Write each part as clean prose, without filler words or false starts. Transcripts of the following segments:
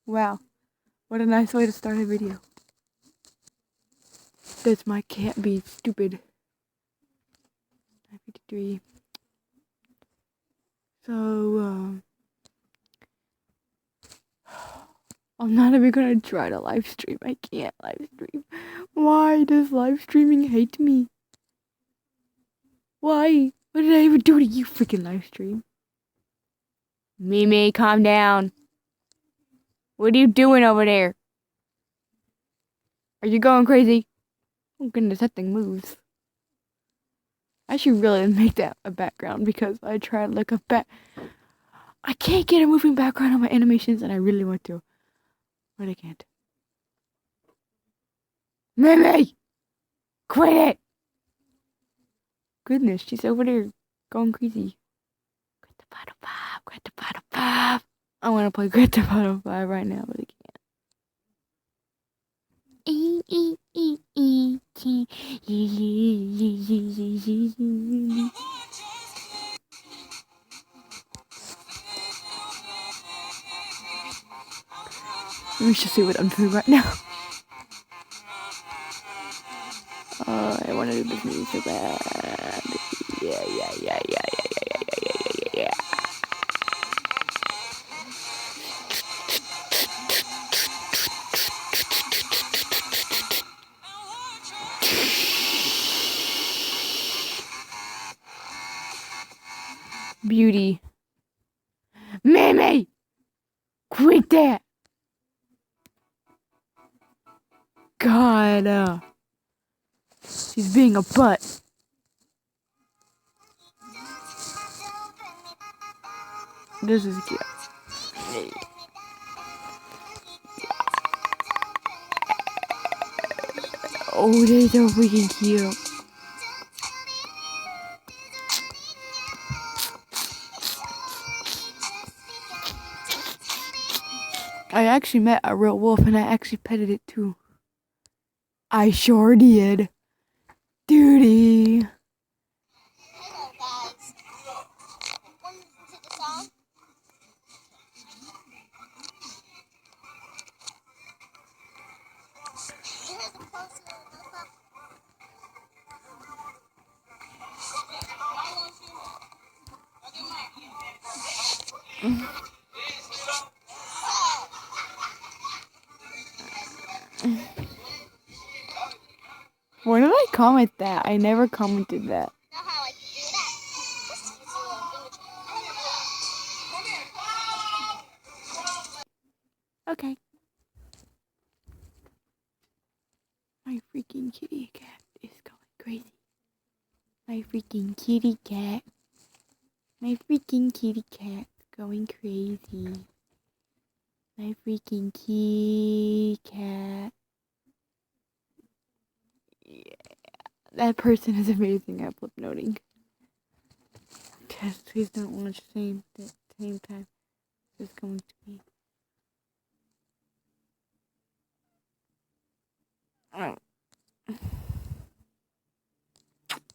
Wow, what a nice way to start a video. That's my cat being stupid. 9:53. So, I'm not even gonna try to live stream. I can't live stream. Why does live streaming hate me? Why? What did I even do to you, freaking live stream? Mimi, calm down. What are you doing over there? Are you going crazy? Oh goodness, that thing moves. I should really make that a background because I tried to look up back. I can't get a moving background on my animations and I really want to. But I can't. Mimi! Quit it! Goodness, she's over there going crazy. Grand Theft Auto 5, Grand Theft Auto 5. I want to play Grand Theft Auto 5 right now, but I can't. Let me just see what I'm doing right now. I want to do this movie so bad. Yeah. Beauty. Mimi! Quit that! God, she's being a butt. This is cute. Oh, they're so freaking cute. I actually met a real wolf and I actually petted it too. I sure did. Duty. Hello guys. Want to listen to the song? You heard the poster of the song? Why did I comment that? I never commented that. Know how I can do that? Just use a little Okay. My freaking kitty cat is going crazy. My freaking kitty cat. My freaking kitty cat's going crazy. My freaking kitty cat. Yeah. That person is amazing at flip noting. Just please don't watch the same time. It's going to be.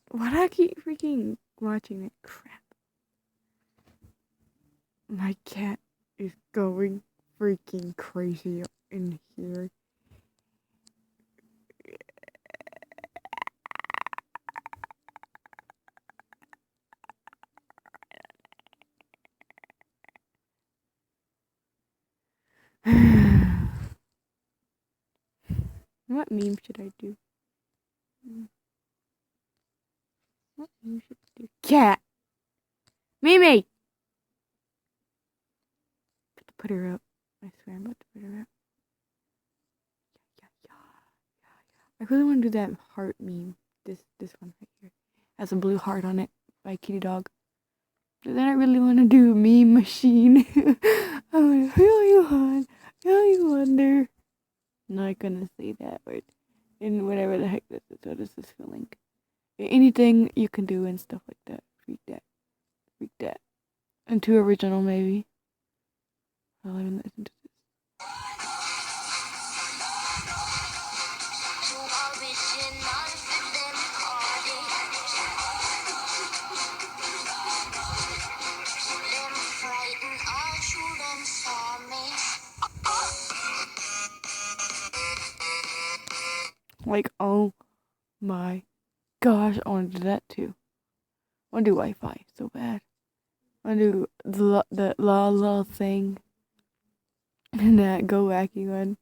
Why do I keep freaking watching that crap? My cat is going freaking crazy in here. What meme should I do? What meme should I do? Cat! Mimi! About to put her up. I swear I'm about to put her up. Yeah. I really want to do that heart meme. This one right here. Has a blue heart on it by Kitty Dog. But then I really want to do meme machine. I'm gonna feel you hard. Feel you wonder. I'm not gonna say that word. And whatever the heck this is, what is this feeling? Anything you can do and stuff like that. Freak that. And too original maybe. I'll even listen to this. Like, oh my gosh, I want to do that too. I want to do Wi-Fi so bad. I want to do the la thing. And that go wacky one.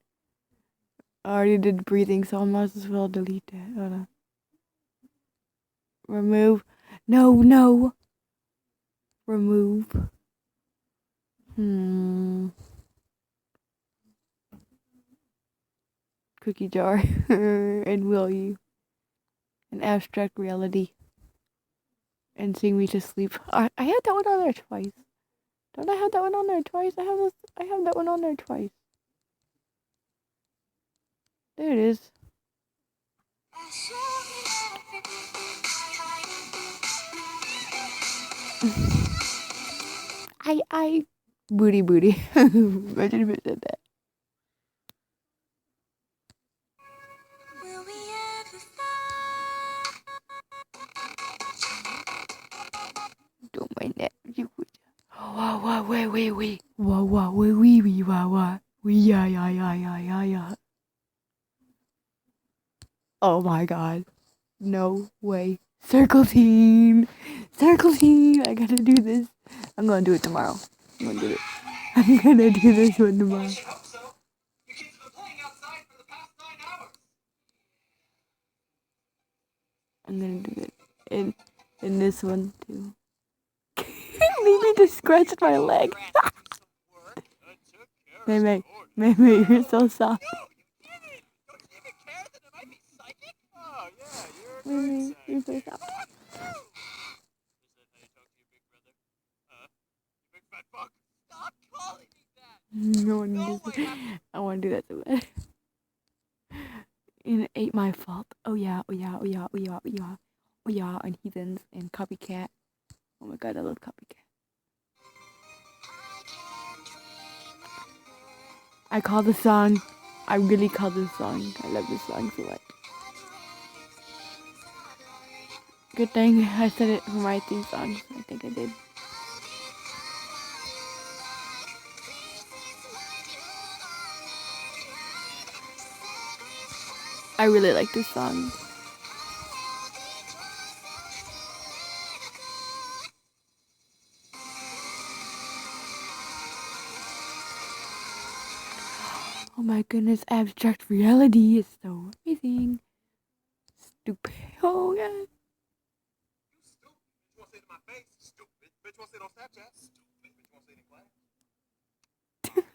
I already did breathing, so I might as well delete that. Hold on. Remove. No. Remove. Cookie jar. And will you? An abstract reality. And sing me to sleep. I had that one on there twice. Don't I have that one on there twice? I have that one on there twice. There it is. I booty. Imagine if it said that. Don't mind that. Wow, wait. Wow, wee, wow. Yeah. Oh my god. No way. Circle team. I gotta do this. I'm gonna do it tomorrow. I'm gonna do this one tomorrow. I'm gonna do it in this one too. Maybe just scratched my leg. Maybe you're so soft. Maybe you're so soft. I want to do that so bad. And it ain't my fault. Oh yeah. And heathens and copycat. Oh my god, I love copycat. I really call this song. I love this song so much. Good thing I said it for my theme song. I think I did. I really like this song. Oh my goodness, abstract reality is so amazing. Stupid. Oh yeah.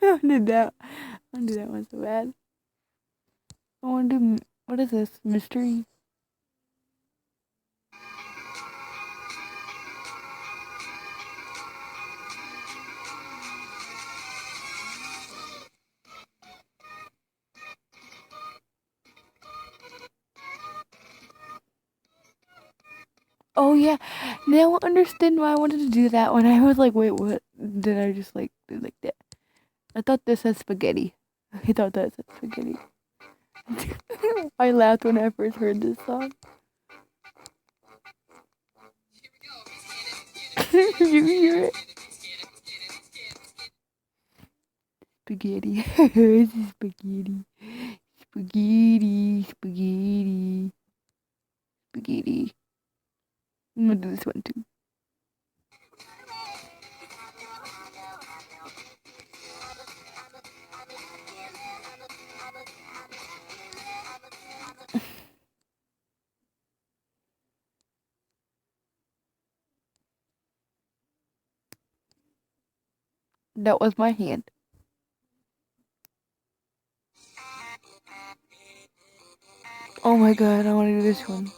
I want to do that one so bad. I want to do, what is this? Mystery? Oh yeah. Now I understand why I wanted to do that one. I was like, wait, what? Did I just like do like that? I thought this said spaghetti. I thought that said spaghetti. I laughed when I first heard this song. You hear it? Spaghetti. This is spaghetti. I'm gonna do this one too. That was my hand. Oh my god, I want to do this one.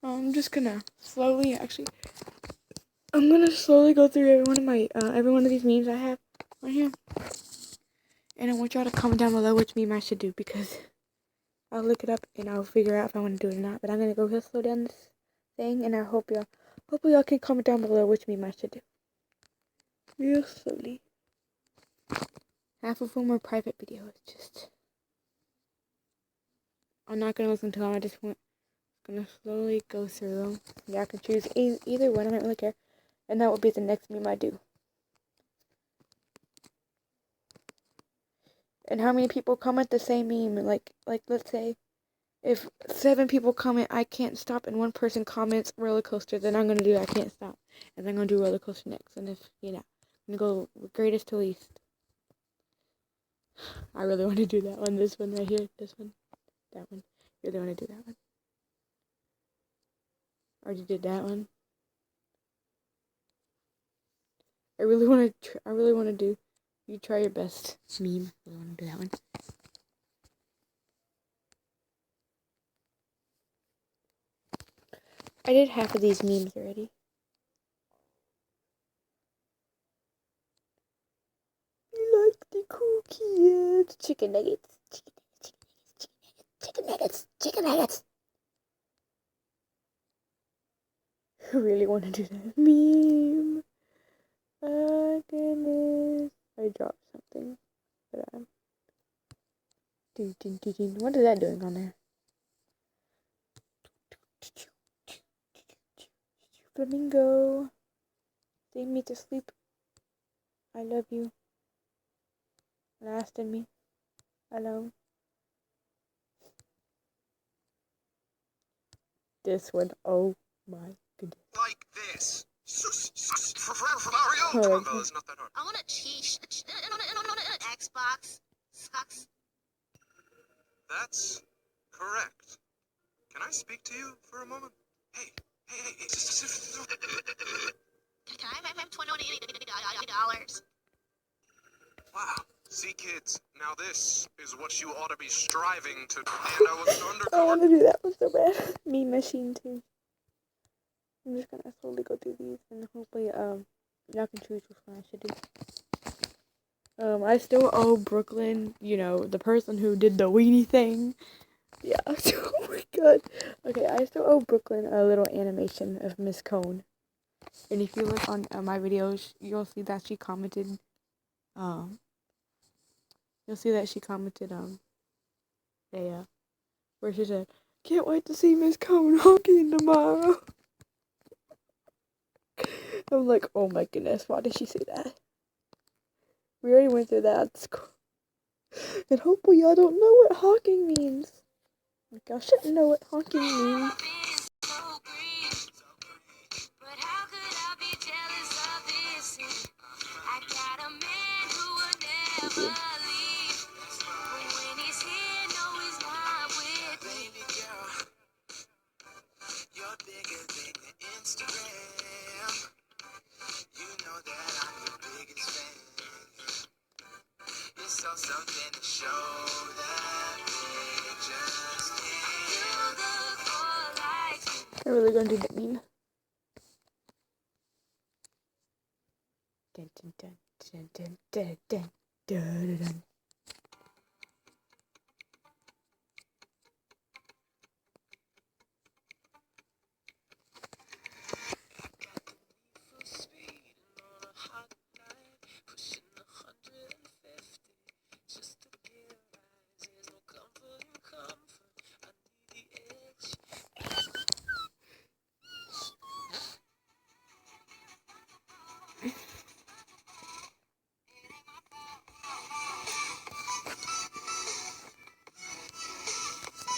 I'm just gonna slowly, I'm gonna slowly go through every one of these memes I have right here. And I want y'all to comment down below which meme I should do, because I'll look it up and I'll figure out if I want to do it or not. But I'm gonna go real slow down this thing, and I hopefully y'all can comment down below which meme I should do. Real slowly. Half of them are private videos, I'm not gonna listen to them, I just gonna slowly go through them. Y'all can choose either one, I don't really care. And that will be the next meme I do. and how many people comment the same meme. Like let's say if 7 people comment I can't stop and one person comments roller coaster, then I'm gonna do I can't stop, and then I'm gonna do roller coaster next. And if I'm gonna go greatest to least. I really want to do that one. This one right here. This one. That one. Really want to do that one. Already did that one. I really want to do. You try your best. Meme. I really want to do that one. I did half of these memes already. You like the cool kids. Chicken nuggets. Chicken nuggets. Chicken nuggets. I really want to do that meme. Oh goodness. I dropped something. But what is that doing on there? Flamingo. Sing me to sleep. I love you. Last in me. Alone. This one. Oh my goodness. Like this. For Mario. Come on, fellas, not that hard. I want a cheese. An Xbox. Sucks. That's correct. Can I speak to you for a moment? Hey. Can I have $20? Wow. See, kids, now this is what you ought to be striving to. And I was an I undercover. want to do that one so bad. Meme machine too. I'm just gonna slowly go through these and hopefully y'all can choose which one I should do. I still owe Brooklyn, the person who did the weenie thing. Yeah. Oh my god. Okay, I still owe Brooklyn a little animation of Miss Cone. And if you look on my videos, you'll see that she commented. You'll see that she commented where she said, "Can't wait to see Miss Cone honking tomorrow." I'm like, oh my goodness, why did she say that? We already went through that at school. And hopefully y'all don't know what honking means. Like, y'all shouldn't know what honking means. Something to show that we just can't. I'm really gonna do that meme. Dun, dun, dun, dun, dun, dun, dun, dun, dun.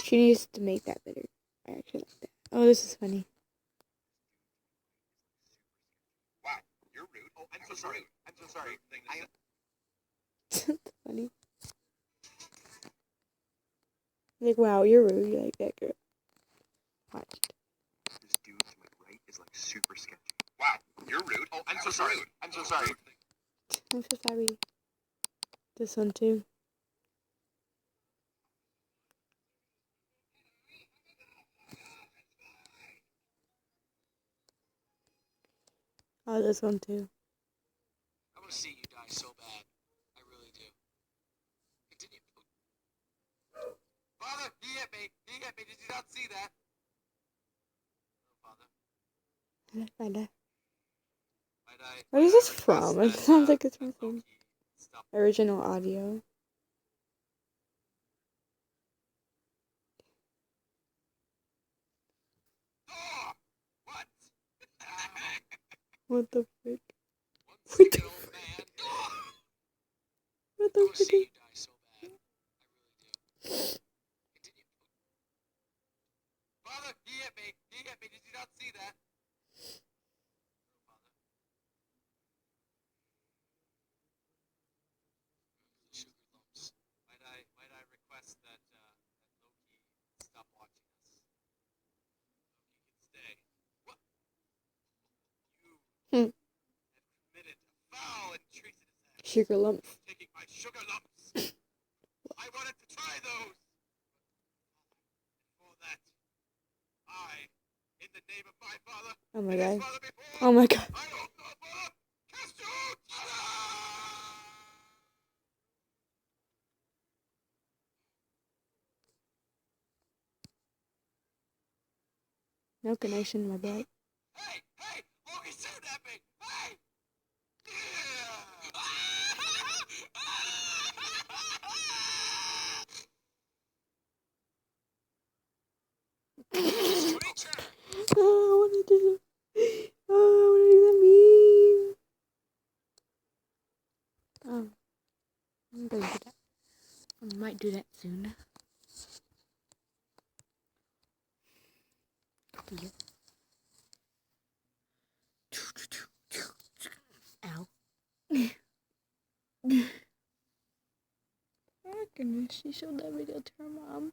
She needs to make that better. I actually like that. Oh, this is funny. Wow, you're rude. Oh, I'm so sorry. I'm so sorry. That's funny. Like, wow, you're rude. You like that girl. Watch. This dude to my right is like super sketchy. Wow, you're rude. Oh, I'm so sorry. I'm so sorry. I'm so sorry. This one too. Oh, this one too. I want to see you die so bad. I really do. Continue. Father, he hit me. He hit me. Did you not see that? No, Father. Find out. Might What is this from? It request sounds that, like it's from some Loki stop. original audio. Oh, what? What the frick? One second, old man. What I the want to see frick? you die so bad. Sugar lumps. Taking my sugar lumps. I wanted to try those. For that, I, in the name of my father, Oh my and his god. father before, Oh my god. I hope no father, cast you out. No connection, my butt. Hey, hey, Logan's shooting at me. Hey. Creature. Oh, I wanna do the meme. I'm gonna do that. I might do that soon. Yeah. Ow. Oh goodness, she showed that video to her mom.